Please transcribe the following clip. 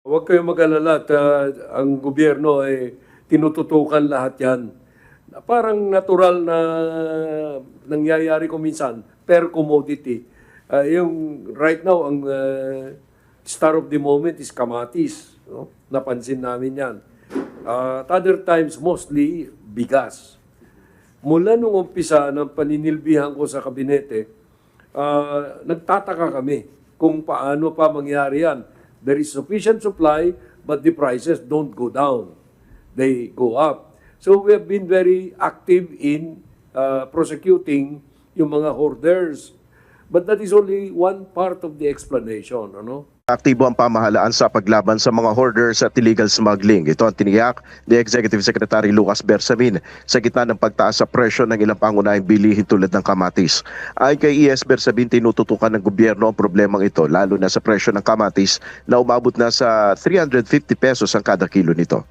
Huwag kayong mag-alala at ang gobyerno ay tinututukan lahat yan. Parang natural na nangyayari ko minsan per commodity. Right now, ang star of the moment is kamatis. No? Napansin namin yan. At other times, mostly bigas. Mula nung umpisa ng paninilbihan ko sa kabinete, nagtataka kami kung paano pa mangyari yan. There is sufficient supply, but the prices don't go down. They go up. So we have been very active in prosecuting yung mga hoarders. But that is only one part of the explanation. Ano? Aktibo ang pamahalaan sa paglaban sa mga hoarders at illegal smuggling. Ito ang tiniyak ni Executive Secretary Lucas Bersamin sa gitna ng pagtaas sa presyo ng ilang pangunahing bilihin tulad ng kamatis. Ayon kay ES Bersamin, tinututukan ng gobyerno ang problemang ito, lalo na sa presyo ng kamatis na umabot na sa 350 pesos ang kada kilo nito.